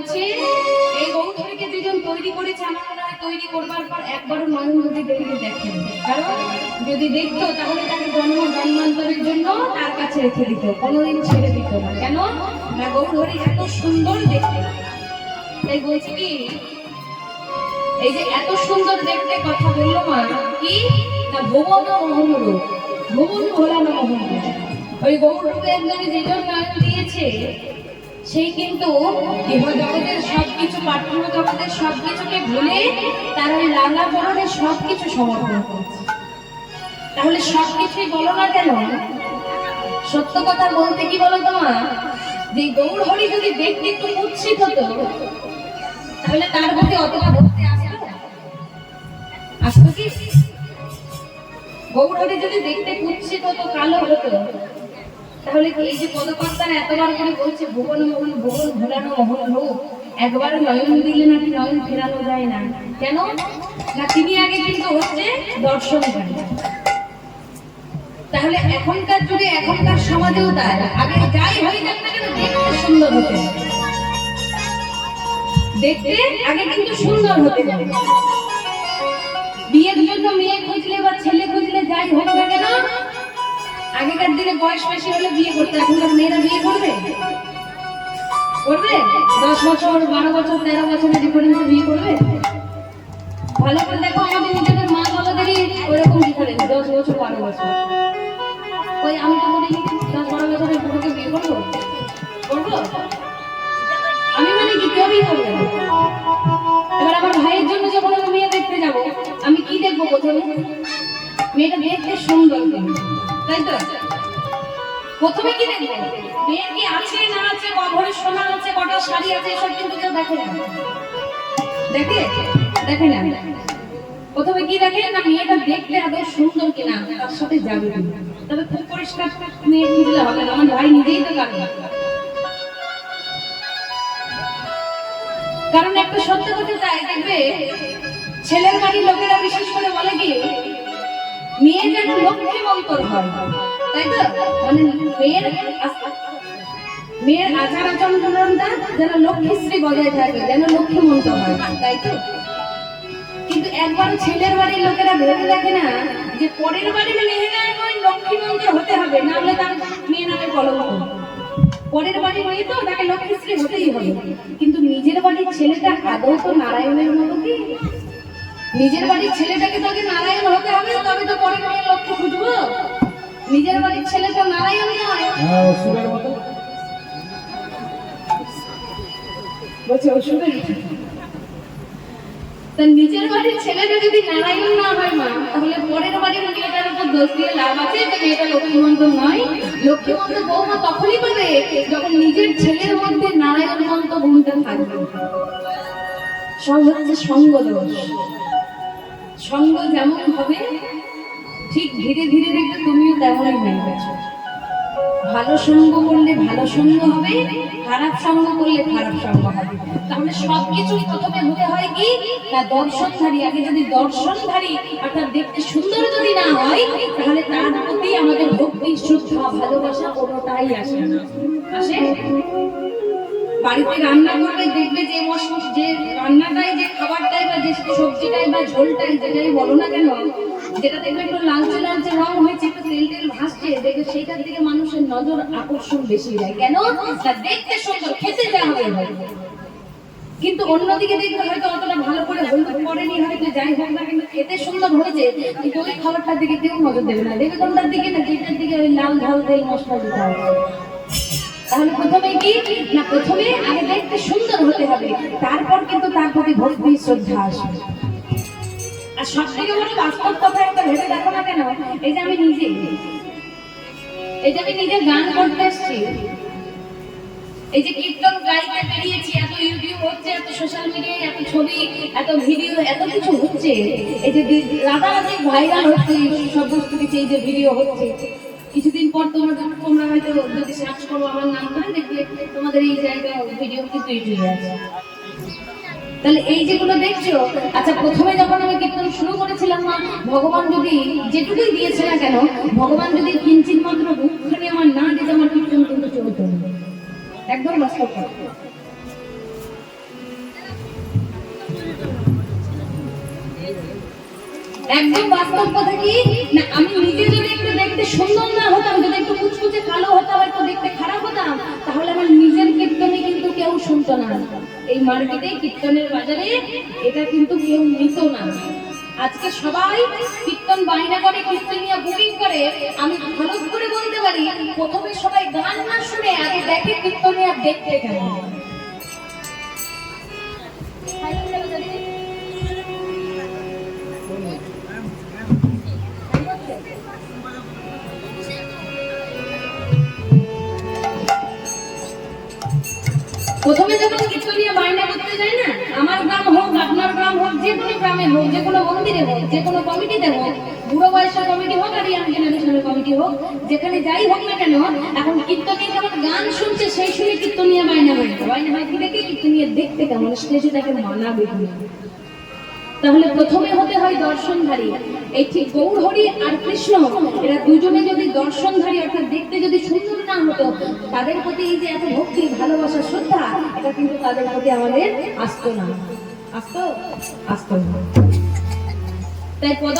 বলছে এই গৌধরীকে যেজন তৈরি করেছে আমার মনে হয় তৈরি করবার পর একবারও নয়ন যদি দেখতে দেখেন, কারণ যদি দেখতো তাহলে তাকে জন্মান্তরের জন্য তার কাছে রেখে দিত, কোনোদিন ছেড়ে দিত না। কেন না, গৌধরী এত সুন্দর দেখতে। তাই বলছে কি, এই যে এত সুন্দর দেখতে কথা বললো মা কি না, ভুবন মোহন রূপ, ভুবন ভোলানো মোহন রূপ। ওই গৌরকে একজনে যেজন নয়ন দিয়েছে সেই কিন্তু জগতের সবকিছু, পাঠ্য জগতের সবকিছুকে ভুলে তার ওই লালা বরণের সবকিছু সমর্পণ করছে। তাহলে সবকিছুই বলো না কেন? সত্য কথা বলতে কি বলো তোমার, যে গৌর হরি যদি দেখতে একটু কুৎসিত হতো তাহলে তার প্রতি অতটা ভক্তি আসতো কি? গৌর হরি যদি দেখতে কুৎসিত হতো, কালো হতো, তাহলে এই যে পদকর্তারা এতবার করে বলছে ভুবন মোহন, ভুবন ভোলানো মোহন রূপ, একবার নয়ন দিলে নাকি নয়ন ফেরানো যায় না। কেন না, তিনি আগে কিন্তু হচ্ছে দর্শনকারী। তাহলে এখনকার যুগে, এখনকার সমাজেও তাই, আগে যাই হয়ে যাক না কেন দেখতে সুন্দর হতে, দেখতে আগে কিন্তু সুন্দর হতে হবে। বিয়ের জন্য মেয়ে খুঁজলে বা ছেলে খুঁজলে যাই হোক না কেন, আগেকার দিনে বয়স বেশি হলে বিয়ে করতে, এখনকার মেয়েরা বিয়ে করবে? 10 বছর, 12 বছর, 13 বছরের ডিফারেন্সে বিয়ে করবে? ভালো করে দেখো, আমাদের নিজেদের মা বাবাদেরই ওরকম ডিফারেন্স, 10 বছর 12 বছর। ওই আমি তো বলি 10-12 বছরের বুড়োকে বিয়ে করবো? আমি মানে কি, কেউই করবে না। এবার আমার ভাইয়ের জন্য যখন আমি মেয়ে দেখতে যাবো, আমি কি দেখবো প্রথমে? মেয়েটা দেখতে সুন্দর, তাই তো? প্রথমে কি দেখবো? মেয়ের কি আছে না আছে, কভরের সোনা আছে, কটা শাড়ি আছে, এসব কিন্তু কেউ দেখে না। দেখে না। প্রথমে কি দেখে না, মেয়েটা দেখতে আদৌ সুন্দর কিনা, তার সাথে যাবে কিনা। তবে খুব পরিষ্কার মেয়ে খুঁজলে হবে না, আমার ভাই নিজেই তো কাজ। কারণ একটা সত্য কথা তাই দেখবে, ছেলের বাড়ির লোকেরা বিশেষ করে বলে কি, মেয়ে যেন লক্ষ্মী মন্তর হয়, তাই তো? মানে মেয়ের আচার আচরণটা যেন লক্ষ্মীশ্রী বজায় থাকে, যেন লক্ষ্মী মন্তর হয়, তাই তো? কিন্তু একবার ছেলের বাড়ির লোকেরা ভেবে দেখে না যে পরের বাড়ির মেয়েরা ওই লক্ষ্মী মন্তর হতে হবে, না হলে তার মেয়ে নামে কলঙ্ক। পরের বাড়ির মেয়ে তো তাকে লক্ষ্মীশ্রী হতেই হবে, কিন্তু নিজের বাড়ির ছেলেটা আদৌ তো নারায়ণের মতো কি? নিজের বাড়ির ছেলেটাকে তো আগে নারায়ণ হতে হবে, তবে তো পরের বাড়ির লক্ষ্য খুঁজবো। নিজের বাড়ির ছেলেটা নারায়ণ নয়, অসুরের মতো বলছে, অসুরের। তা নিজের বাড়ির ছেলেটা যদি নারায়ণ না হয় মা, তাহলে পরের বাড়ির মেয়েটার উপর দোষ দিয়ে লাভ আছে যে মেয়েটা লক্ষ্মীমন্ত নয়? লক্ষ্মীমন্ত বৌমা তখনই পাবে যখন নিজের ছেলের মধ্যে নারায়ণমন্ত গুণটা থাকবে। সব হচ্ছে সঙ্গ দোষ। সঙ্গ যেমন হবে ঠিক ধীরে ধীরে দেখবে তুমিও তেমনই হয়ে গেছো। ভালো সঙ্গ করলে ভালো সঙ্গ হবে, খারাপ সঙ্গ করলে খারাপ সঙ্গ হবে। তাহলে সবকিছু প্রথমে হতে হয় কি না, দর্শনধারী। আগে যদি দর্শনধারী অর্থাৎ দেখতে সুন্দর যদি না হয়, তাহলে তার প্রতি আমাদের ভক্তি, শ্রদ্ধা, ভালোবাসা কোনোটাই আসে না। আসে বাড়িতে রান্না করবে, দেখবে যে যে রান্নাটাই, যে খাবারটাই বা যে সবজিটাই বা ঝোলটাই যেটাই বলো না কেন, যেটা দেখবে একটু লালচে লালচে রং হয়েছে, একটু তেল তেল ভাসছে, দেখবে সেইটার দিকে মানুষের নজর আকর্ষণ বেশি যায়। কেন না, দেখতে সুন্দর, খেতে যা হবে। কিন্তু অন্যদিকে দেখবে হয়তো অতটা ভালো করে হলুদ পড়েনি, হয়তো যাই হোক না, কিন্তু খেতে সুন্দর হয়েছে, কিন্তু ওই খাবারটার দিকে কেউ নজর দেবে না। দেখবে কোনটার দিকে না, যেটার দিকে ওই লাল ঝাল তেল মশলা দিতে হবে। তাহলে প্রথমে কি না, প্রথমে আগে দেখতে সুন্দর হতে হবে, তারপর কিন্তু তার প্রতি ভক্তি শ্রদ্ধা আসবে। আর সব থেকে বড় বাস্তব কথা একটা ভেবে দেখো না কেন, এই যে আমি নিজে গান করতে এসছি, এই যে কীর্তন গাইতে বেরিয়েছি, এত ইউটিউব হচ্ছে, এত সোশ্যাল মিডিয়ায় এত ছবি, এত ভিডিও, এত কিছু হচ্ছে, এই যে রাতারাতি ভাইরাল হচ্ছে সমস্ত কিছু, এই যে ভিডিও হচ্ছে, কিছুদিন পর তোমরা হয়তো যদি সার্চ করো আমার নাম করে, দেখবে তোমাদের এই জায়গায় ভিডিও কিন্তু ইউটিউবে আছে। তাহলে এই যেগুলো দেখছো, আচ্ছা প্রথমে যখন আমি কীর্তন শুরু করেছিলাম না, ভগবান যদি যেটুকুই দিয়েছে না কেন, ভগবান যদি কিঞ্চিত মাত্র মুখখানি আমার না দিতে, আমার কীর্তন কিন্তু চলতো না। একদম বাস্তব কথা। একদম বাস্তব কথা কি না, আমি নিজে যদি একটু দেখতে সুন্দর না হতাম, যদি একটু কুচকুচে কালো হতাম, একটু দেখতে খারাপ হতাম, তাহলে আমার নিজের কীর্তনে কিন্তু কেউ শুনতো না। এই মার্কেটে কীর্তনের বাজারে এটা কিন্তু কেউ নিত না। আজকে সবাই কীর্তন বায়না করে, কীর্তনিয়া বুকিং করে। আমি ভালো করে বলতে পারি, প্রথমে সবাই গান না শুনে আগে দেখে কীর্তনিয়া দেখতে কেমন। প্রথমে যখন কীর্তনিয়া বায়না করতে যায় না, আমার গ্রাম হোক, আপনার গ্রাম হোক, যে কোনো গ্রামে হোক, যে কোনো মন্দিরে হোক, যে কোনো কমিটিতে হোক, বুড়ো বয়সের কমিটি হোক আর ইয়াং জেনারেশনের কমিটি হোক, যেখানে যাই হোক না কেন, এখন কীর্তনিয়া কেমন গান শুনছে সেই শুনে কীর্তনিয়া বায়না হয়। বায়না হয় কি দেখে, কীর্তনিয়া দেখতে কেমন, স্টেজে তাকে মানাবে কিনা। তাহলে প্রথমে হতে হয় দর্শনধারী। এই ঠিক গৌর হরি আর কৃষ্ণ, এরা দুজনে যদি দর্শনধারী অর্থাৎ দেখতে যদি সুন্দর না হতো, তাদের প্রতি এই যে এত ভক্তি, ভালোবাসা, শ্রদ্ধা, এটা কিন্তু তাদের প্রতি আমাদের আসতো না। আসতো না। তাই পদ